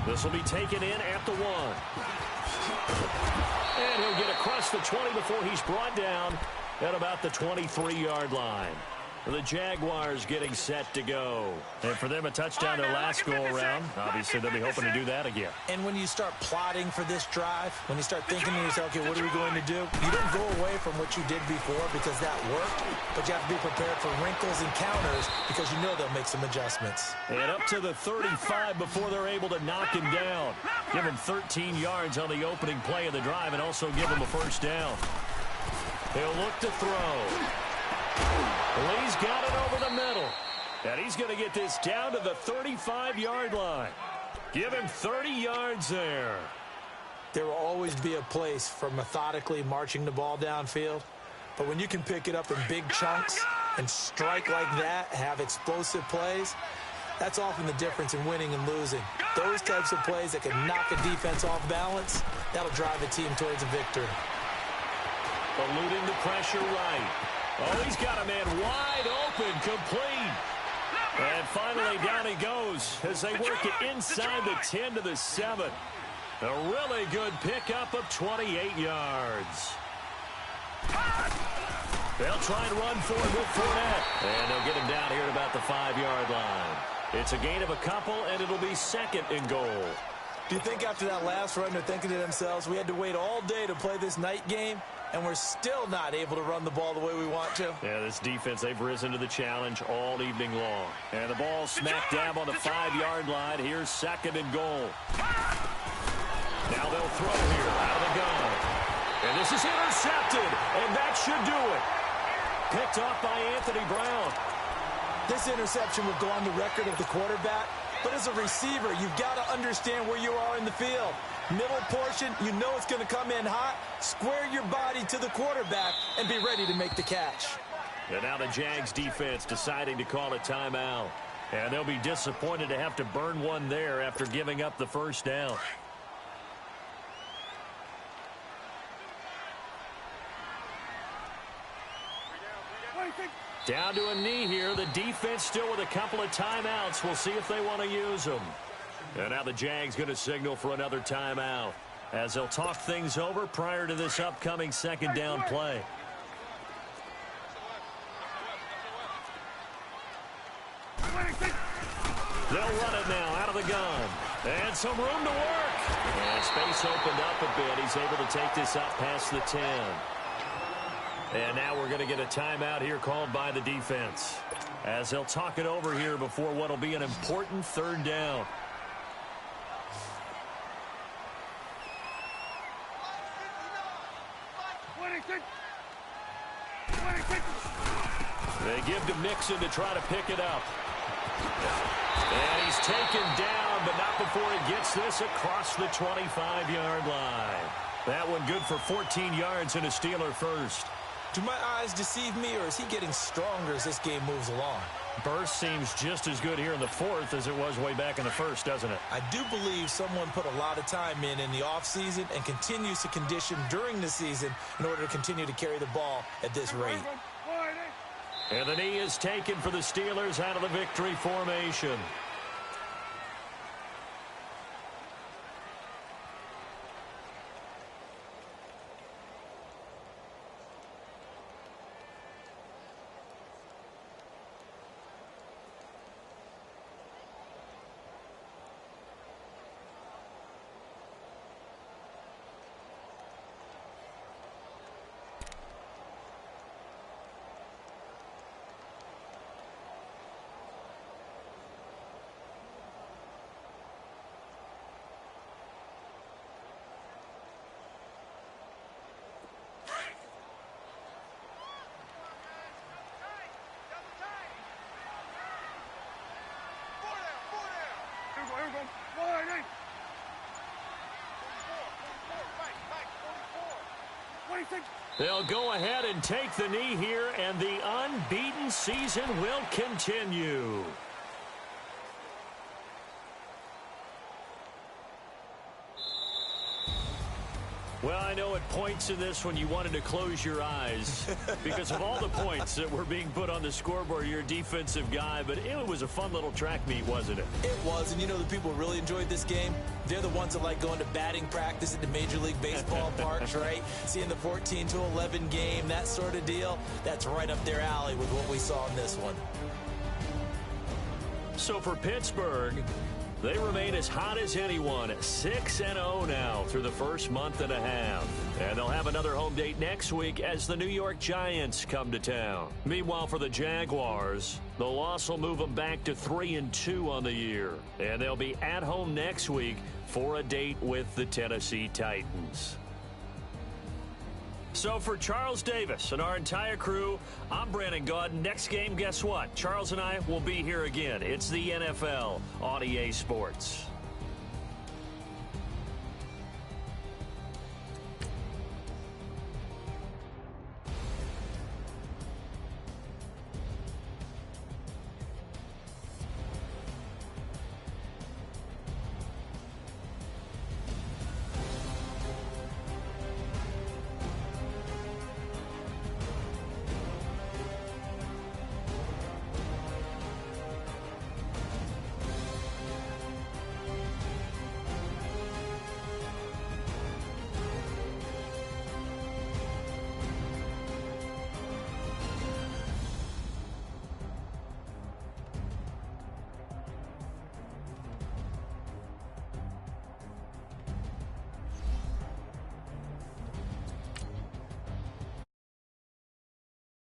Speaker 1: This will be taken in at the 1. And he'll get across the 20 before he's brought down at about the 23-yard line. The Jaguars getting set to go. And for them, a touchdown their last go-around. Obviously, they'll be hoping to do that again.
Speaker 2: And when you start plotting for this drive, when you start thinking to yourself, okay, what are we going to do? You don't go away from what you did before because that worked, but you have to be prepared for wrinkles and counters because you know they'll make some adjustments.
Speaker 1: And up to the 35 before they're able to knock him down. Give him 13 yards on the opening play of the drive and also give him a 1st down. He'll look to throw. Lee's got it over the middle. And he's going to get this down to the 35-yard line. Give him 30 yards there.
Speaker 2: There will always be a place for methodically marching the ball downfield. But when you can pick it up in big chunks and strike like that, have explosive plays, that's often the difference in winning and losing. Those types of plays that can knock a defense off balance, that'll drive a team towards a victory.
Speaker 1: Eluding the pressure right. Oh, he's got a man wide open, complete. And finally, down he goes as they work it inside the 10 to the 7. A really good pickup of 28 yards. They'll try and run for it with Fournette. And they'll get him down here at about the 5-yard line. It's a gain of a couple, and it'll be 2nd and goal.
Speaker 2: Do you think after that last run they're thinking to themselves, we had to wait all day to play this night game, and we're still not able to run the ball the way we want to?
Speaker 1: Yeah, this defense, they've risen to the challenge all evening long. And the ball smack dab on the 5-yard line. Here's 2nd and goal. Now they'll throw here out of the gun. And this is intercepted, and that should do it. Picked off by Anthony Brown.
Speaker 2: This interception will go on the record of the quarterback, but as a receiver, you've got to understand where you are in the field. Middle portion, you know it's going to come in hot. Square your body to the quarterback and be ready to make the catch.
Speaker 1: And now the Jags defense deciding to call a timeout. And they'll be disappointed to have to burn one there after giving up the 1st down. Down to a knee here. The defense still with a couple of timeouts. We'll see if they want to use them. And now the Jags going to signal for another timeout as they'll talk things over prior to this upcoming 2nd down play. They'll run it now out of the gun. And some room to work. And space opened up a bit. He's able to take this up past the 10. And now we're going to get a timeout here called by the defense as they'll talk it over here before what will be an important 3rd down. They give to Mixon to try to pick it up. And he's taken down, but not before he gets this across the 25-yard line. That one good for 14 yards and a Steeler first.
Speaker 2: Do my eyes deceive me, or is he getting stronger as this game moves along?
Speaker 1: Burst seems just as good here in the fourth as it was way back in the first, doesn't it?
Speaker 2: I do believe someone put a lot of time in the offseason and continues to condition during the season in order to continue to carry the ball at this rate.
Speaker 1: And the knee is taken for the Steelers out of the victory formation. They'll go ahead and take the knee here, and the unbeaten season will continue. Well, I know at points in this when you wanted to close your eyes because of all the points that were being put on the scoreboard. You're a defensive guy, but it was a fun little track meet, wasn't it?
Speaker 2: It was, and you know the people who really enjoyed this game? They're the ones that like going to batting practice at the Major League Baseball parks, right? Seeing the 14-11 game, that sort of deal. That's right up their alley with what we saw in this one.
Speaker 1: So for Pittsburgh, they remain as hot as anyone, 6-0 now through the first month and a half. And they'll have another home date next week as the New York Giants come to town. Meanwhile, for the Jaguars, the loss will move them back to 3-2 on the year. And they'll be at home next week for a date with the Tennessee Titans. So for Charles Davis and our entire crew, I'm Brandon Gaud. Next game, guess what? Charles and I will be here again. It's the NFL on EA Sports.